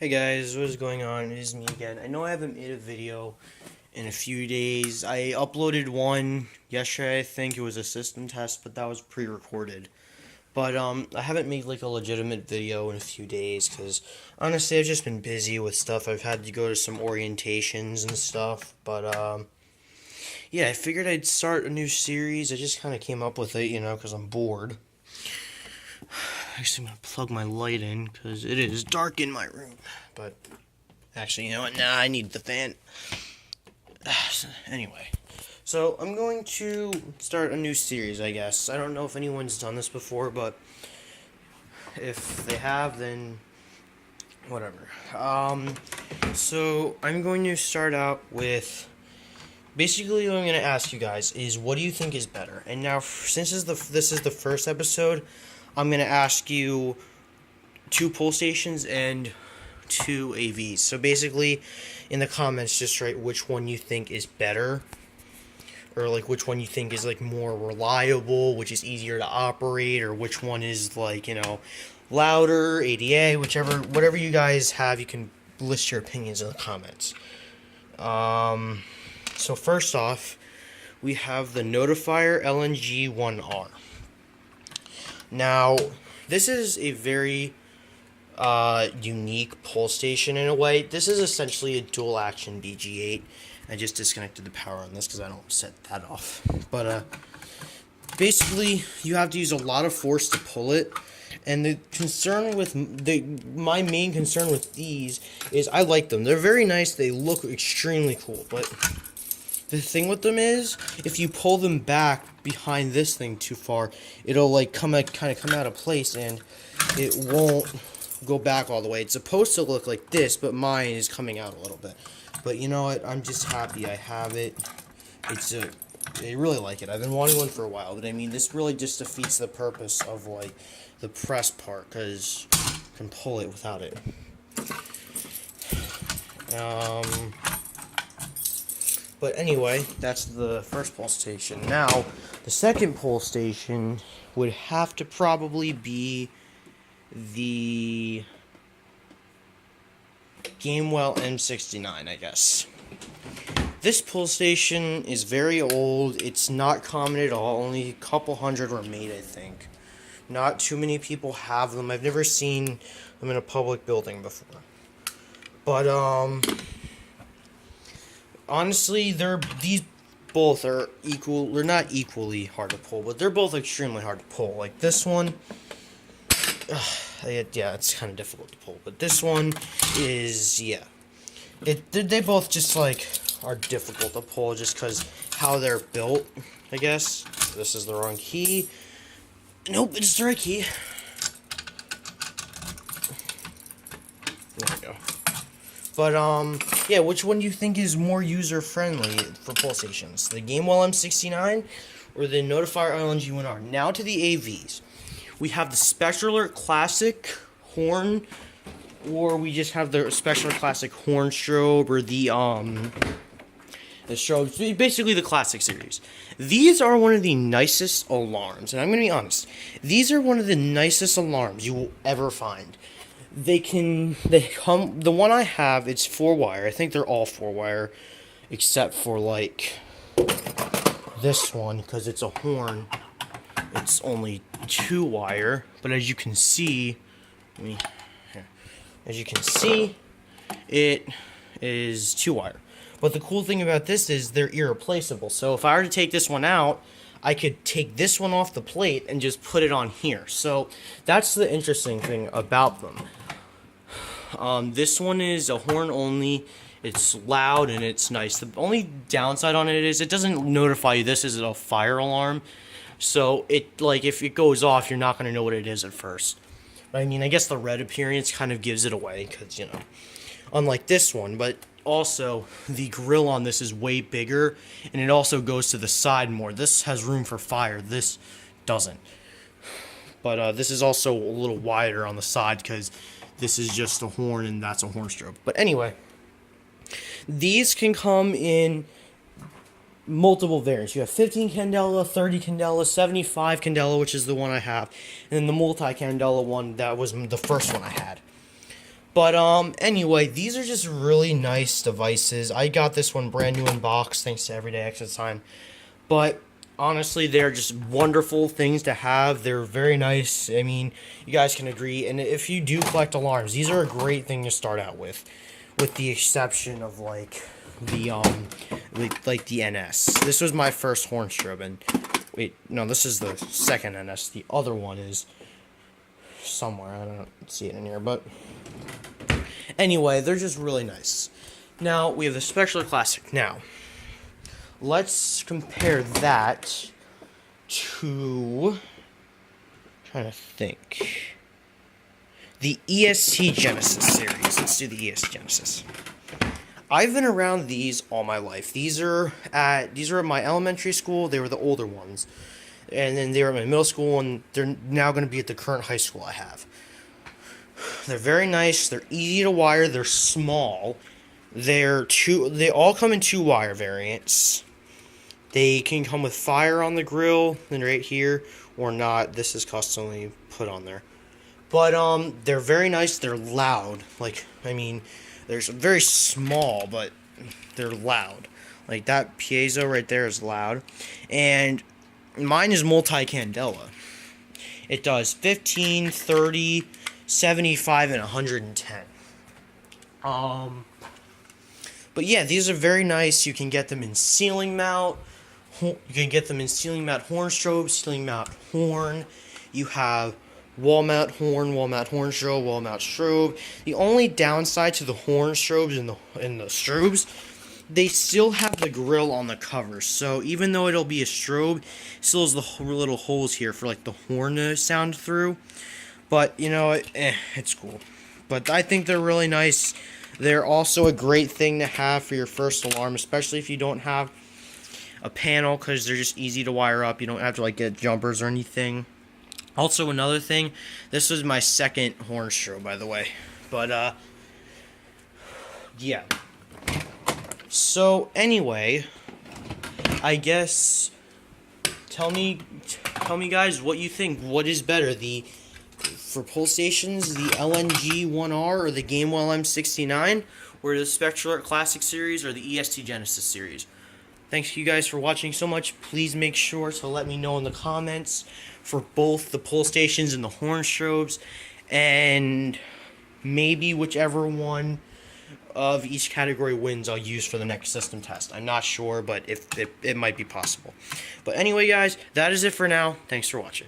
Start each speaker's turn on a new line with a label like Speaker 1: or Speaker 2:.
Speaker 1: Hey guys, what is going on? It is me again. I know I haven't made a video in a few days. I uploaded one yesterday, I think it was a system test, but that was pre-recorded. But I haven't made like a legitimate video in a few days because honestly I've just been busy with stuff. I've had to go to some orientations and stuff, but yeah, I figured I'd start a new series. I just kind of came up with it, because I'm bored. Actually, I'm going to plug my light in because it is dark in my room. But, actually, you know what? Nah, I need the fan. Anyway. So, I'm going to start a new series, I guess. I don't know if anyone's done this before, but if they have, then whatever. So, I'm going to start out with... Basically, what I'm going to ask you guys is, what do you think is better? And now, since this is the first episode... I'm going to ask you 2 pull stations and 2 AVs. So basically, in the comments, just write which one you think is better. Or like which one you think is like more reliable, which is easier to operate, or which one is like, louder, ADA, whatever you guys have, you can list your opinions in the comments. So first off, we have the Notifier LNG-1R. Now, this is a very unique pull station in a way. This is essentially a dual action BG8. I just disconnected the power on this because I don't set that off. But basically, you have to use a lot of force to pull it. And my main concern with these is I like them. They're very nice. They look extremely cool. But the thing with them is, if you pull them back behind this thing too far, it'll like kind of come out of place, and it won't go back all the way. It's supposed to look like this, but mine is coming out a little bit. But you know what? I'm just happy I have it. I really like it. I've been wanting one for a while, but I mean, this really just defeats the purpose of like the press part, because you can pull it without it. But anyway, that's the first pull station. Now, the second pull station would have to probably be the Gamewell M69, I guess. This pull station is very old. It's not common at all. Only a couple hundred were made, I think. Not too many people have them. I've never seen them in a public building before. But, honestly, these both are equal. They're not equally hard to pull, but they're both extremely hard to pull. Like this one, yeah, it's kind of difficult to pull. But this one is, yeah, they both just like are difficult to pull just because how they're built. I guess this is the wrong key. Nope, it's the right key. There we go. But, yeah, which one do you think is more user-friendly for pull stations? The Gamewell M69 or the Notifier LNG-1R? Now to the AVs. We have the Spectral Alert Classic Horn, or we just have the Spectral Classic Horn Strobe, or the strobe, basically the Classic series. These are one of the nicest alarms, and I'm going to be honest. These are one of the nicest alarms you will ever find. The one I have, it's 4-wire. I think they're all 4-wire, except for, like, this one, because it's a horn. It's only 2-wire, but as you can see, it is 2-wire. But the cool thing about this is they're irreplaceable. So if I were to take this one out, I could take this one off the plate and just put it on here. So that's the interesting thing about them. This one is a horn only. It's loud and it's nice. The only downside on it is it doesn't notify you this is a fire alarm. So if it goes off, you're not going to know what it is at first. But I mean, I guess the red appearance kind of gives it away because, unlike this one. But also, the grill on this is way bigger, and it also goes to the side more. This has room for fire. This doesn't. But this is also a little wider on the side because this is just a horn and that's a horn strobe. But anyway, these can come in multiple variants. You have 15 candela, 30 candela, 75 candela, which is the one I have, and then the multi-candela one, that was the first one I had. But anyway, these are just really nice devices. I got this one brand new in box thanks to Everyday Exit Sign. But honestly, they're just wonderful things to have. They're very nice. I mean, you guys can agree. And if you do collect alarms, these are a great thing to start out with the exception of like the NS. This was my first horn strobe, and wait, no, this is the second NS. The other one is somewhere. I don't see it in here, but anyway, they're just really nice. Now we have the Spectral Classic. Now let's compare that to, trying to think, the EST Genesis series. Let's do the EST Genesis. I've been around these all my life. These are at my elementary school. They were the older ones, and then they were at my middle school, and they're now going to be at the current high school I have. They're very nice. They're easy to wire. They're small. They all come in 2-wire variants. They can come with fire on the grill, and right here, or not. This is customly put on there. But they're very nice. They're loud. Like, I mean, they're very small, but they're loud. Like that piezo right there is loud. And mine is multi-candela. It does 15, 30, 75, and 110. But yeah, these are very nice. You can get them in ceiling mount. You can get them in ceiling mount horn strobe, ceiling mount horn. You have wall mount horn strobe, wall mount strobe. The only downside to the horn strobes and the strobes, they still have the grill on the cover. So even though it'll be a strobe, it still has the little holes here for like the horn to sound through. But you know, it's cool. But I think they're really nice. They're also a great thing to have for your first alarm, especially if you don't have a panel, because they're just easy to wire up. You don't have to like get jumpers or anything. Also, another thing, this was my second horn strobe, by the way. But yeah. So anyway, I guess tell me guys what you think. What is better, for pull stations, the LNG-1R or the Gamewell M69, or the Spectral Classic series or the EST Genesis series? Thanks you guys for watching so much. Please make sure to let me know in the comments for both the pull stations and the horn strobes, and maybe whichever one of each category wins I'll use for the next system test. I'm not sure, but if it might be possible. But anyway, guys, that is it for now. Thanks for watching.